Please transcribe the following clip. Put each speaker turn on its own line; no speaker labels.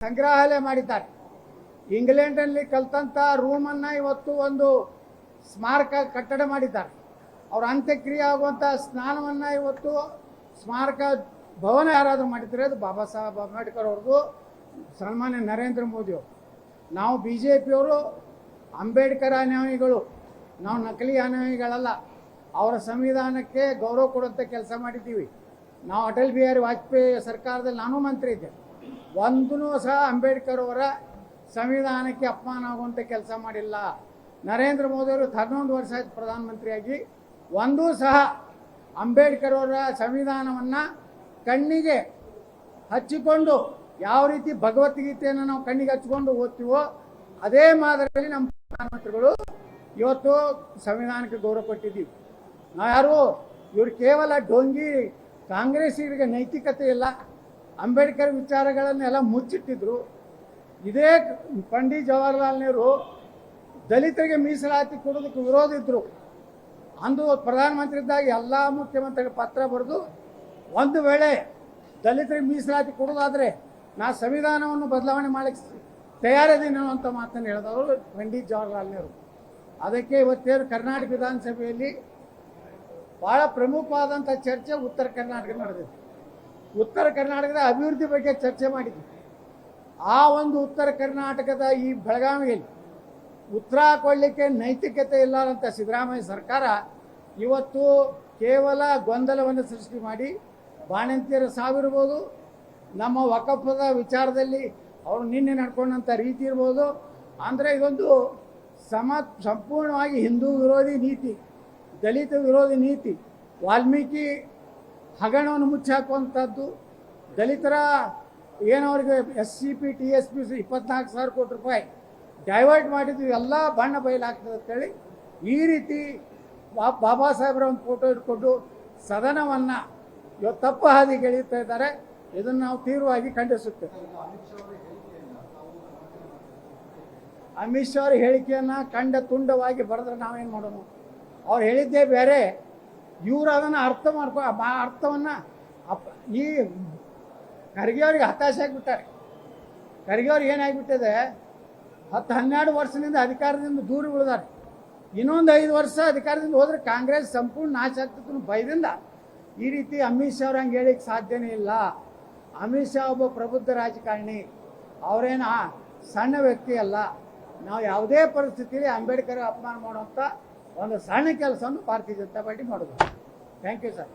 ಸಂಗ್ರಹಾಲಯ ಮಾಡಿದ್ದಾರೆ. ಇಂಗ್ಲೆಂಡಲ್ಲಿ ಕಲ್ತಂಥ ರೂಮನ್ನು ಇವತ್ತು ಒಂದು ಸ್ಮಾರಕ ಕಟ್ಟಡ ಮಾಡಿದ್ದಾರೆ. ಅವರ ಅಂತ್ಯಕ್ರಿಯೆ ಆಗುವಂಥ ಸ್ನಾನವನ್ನು ಇವತ್ತು ಸ್ಮಾರಕ ಭವನ ಯಾರಾದರೂ ಮಾಡಿದರೆ ಅದು ಬಾಬಾ ಸಾಹೇಬ್ ಅಂಬೇಡ್ಕರ್ ಅವ್ರದ್ದು, ಸನ್ಮಾನ್ಯ ನರೇಂದ್ರ ಮೋದಿಯವರು. ನಾವು BJPಯವರು ಅಂಬೇಡ್ಕರ್ ಅನುಯಾಯಿಗಳು, ನಾವು ನಕಲಿ ಅನುಯಾಯಿಗಳಲ್ಲ. ಅವರ ಸಂವಿಧಾನಕ್ಕೆ ಗೌರವ ಕೊಡುವಂಥ ಕೆಲಸ ಮಾಡಿದ್ದೀವಿ. ನಾವು ಅಟಲ್ ಬಿಹಾರಿ ವಾಜಪೇಯಿ ಸರ್ಕಾರದಲ್ಲಿ ನಾನು ಮಂತ್ರಿ ಇದ್ದೆ. ಒಂದೂ ಸಹ ಅಂಬೇಡ್ಕರ್ ಅವರ ಸಂವಿಧಾನಕ್ಕೆ ಅಪಮಾನ ಆಗುವಂಥ ಕೆಲಸ ಮಾಡಿಲ್ಲ. ನರೇಂದ್ರ ಮೋದಿಯವರು 11 ವರ್ಷ ಆಯ್ತು ಪ್ರಧಾನಮಂತ್ರಿಯಾಗಿ, ಒಂದೂ ಸಹ ಅಂಬೇಡ್ಕರ್ ಅವರ ಸಂವಿಧಾನವನ್ನು ಕಣ್ಣಿಗೆ ಹಚ್ಚಿಕೊಂಡು ಯಾವ ರೀತಿ ಭಗವದ್ಗೀತೆಯನ್ನು ನಾವು ಕಣ್ಣಿಗೆ ಹಚ್ಚಿಕೊಂಡು ಓದ್ತೀವೋ ಅದೇ ಮಾದರಿಯಲ್ಲಿ ನಮ್ಮ ಪ್ರಧಾನಮಂತ್ರಿಗಳು ಇವತ್ತು ಸಂವಿಧಾನಕ್ಕೆ ಗೌರವ ಕೊಟ್ಟಿದ್ದೀವಿ. ನಾವು ಯಾರು ಇವರು ಕೇವಲ ಡೋಂಗಿ ಕಾಂಗ್ರೆಸ್ಸಿಗರಿಗೆ ನೈತಿಕತೆ ಇಲ್ಲ, ಅಂಬೇಡ್ಕರ್ ವಿಚಾರಗಳನ್ನೆಲ್ಲ ಮುಚ್ಚಿಟ್ಟಿದ್ರು. ಇದೇ ಪಂಡಿತ್ ಜವಾಹರ್ಲಾಲ್ ನೆಹರು ದಲಿತರಿಗೆ ಮೀಸಲಾತಿ ಕೊಡೋದಕ್ಕೆ ವಿರೋಧ ಇದ್ದರು. ಅಂದು ಪ್ರಧಾನಮಂತ್ರಿ ಇದ್ದಾಗ ಎಲ್ಲ ಮುಖ್ಯಮಂತ್ರಿಗಳ ಪತ್ರ ಬರೆದು ಒಂದು ವೇಳೆ ದಲಿತರಿಗೆ ಮೀಸಲಾತಿ ಕೊಡೋದಾದರೆ ನಾ ಸಂವಿಧಾನವನ್ನು ಬದಲಾವಣೆ ಮಾಡಲಿಕ್ಕೆ ತಯಾರಿದ್ದೀನಿ ಅಂತ ಮಾತನ್ನು ಹೇಳಿದವರು ಪಂಡಿತ್ ಜವಾಹರ್ಲಾಲ್ ನೆಹರು. ಅದಕ್ಕೆ ಇವತ್ತೇನು ಕರ್ನಾಟಕ ವಿಧಾನಸಭೆಯಲ್ಲಿ ಭಾಳ ಪ್ರಮುಖವಾದಂಥ ಚರ್ಚೆ ಉತ್ತರ ಕರ್ನಾಟಕ ನಡೆದಿದೆ. ಉತ್ತರ ಕರ್ನಾಟಕದ ಅಭಿವೃದ್ಧಿ ಬಗ್ಗೆ ಚರ್ಚೆ ಮಾಡಿದ್ವಿ. ಆ ಒಂದು ಉತ್ತರ ಕರ್ನಾಟಕದ ಈ ಬೆಳಗಾವಿಯಲ್ಲಿ ಉತ್ತರ ಕೊಡಲಿಕ್ಕೆ ನೈತಿಕತೆ ಇಲ್ಲದಂಥ ಸಿದ್ದರಾಮಯ್ಯ ಸರ್ಕಾರ ಇವತ್ತು ಕೇವಲ ಗೊಂದಲವನ್ನು ಸೃಷ್ಟಿ ಮಾಡಿ ಬಾಣಂತಿಯರ ಸಾವಿರ್ಬೋದು, ನಮ್ಮ ವಕಫದ ವಿಚಾರದಲ್ಲಿ ಅವರು ನಿನ್ನೆ ನಡ್ಕೊಂಡಂಥ ರೀತಿ ಇರ್ಬೋದು. ಅಂದರೆ ಇದೊಂದು ಸಂಪೂರ್ಣವಾಗಿ ಹಿಂದೂ ವಿರೋಧಿ ನೀತಿ, ದಲಿತ ವಿರೋಧಿ ನೀತಿ, ವಾಲ್ಮೀಕಿ ಹಗರಣವನ್ನು ಮುಚ್ಚಾಕುವಂಥದ್ದು, ದಲಿತರ ಏನವ್ರಿಗೆ SCP TSP 24,000 ಕೋಟಿ ರೂಪಾಯಿ ಡೈವರ್ಟ್ ಮಾಡಿದ್ವಿ, ಎಲ್ಲ ಬಣ್ಣ ಬಯಲಾಗ್ತದೆ ಅಂತೇಳಿ ಈ ರೀತಿ ಬಾಬಾ ಸಾಹೇಬ್ರ ಒಂದು ಫೋಟೋ ಇಟ್ಕೊಂಡು ಸದನವನ್ನು ಇವತ್ತು ತಪ್ಪು ಹಾದಿಗೆ ಎಳೀತಾ ಇದ್ದಾರೆ. ಇದನ್ನು ನಾವು ತೀವ್ರವಾಗಿ ಖಂಡಿಸುತ್ತೇವೆ. ಅಮಿತ್ ಶಾ ಅವರ ಹೇಳಿಕೆಯನ್ನು ಖಂಡ ತುಂಡವಾಗಿ ಬರೆದ್ರೆ ನಾವೇನು ಮಾಡೋಣ? ಅವ್ರು ಹೇಳಿದ್ದೇ ಬೇರೆ, ಇವರು ಅದನ್ನು ಅರ್ಥವನ್ನು ಈ ಖರ್ಗೆ ಅವ್ರಿಗೆ ಹತಾಶೆ ಆಗಿಬಿಟ್ಟಾರೆ. ಖರ್ಗೆ ಅವ್ರಿಗೆ ಏನಾಗಿಬಿಟ್ಟಿದೆ, 10-12 ವರ್ಷದಿಂದ ಅಧಿಕಾರದಿಂದ ದೂರ ಉಳಿದಾರೆ. ಇನ್ನೊಂದು 5 ವರ್ಷ ಅಧಿಕಾರದಿಂದ ಹೋದರೆ ಕಾಂಗ್ರೆಸ್ ಸಂಪೂರ್ಣ ನಾಶ ಆಗ್ತಿತ್ತು ಭಯದಿಂದ. ಈ ರೀತಿ ಅಮಿತ್ ಶಾ ಅವ್ರು ಹಂಗೆ ಹೇಳಿಕ್ಕೆ ಸಾಧ್ಯನೇ ಇಲ್ಲ. ಅಮಿತ್ ಶಾ ಒಬ್ಬ ಪ್ರಬುದ್ಧ ರಾಜಕಾರಣಿ, ಅವರೇನು ಸಣ್ಣ ವ್ಯಕ್ತಿ ಅಲ್ಲ. ನಾವು ಯಾವುದೇ ಪರಿಸ್ಥಿತಿಯಲ್ಲಿ ಅಂಬೇಡ್ಕರ್ ಅಪಮಾನ ಮಾಡುವಂಥ ಒಂದು ಸಣ್ಣ ಕೆಲಸವನ್ನು ಭಾರತೀಯ ಜನತಾ ಪಾರ್ಟಿ ಮಾಡೋದು. Thank you sir.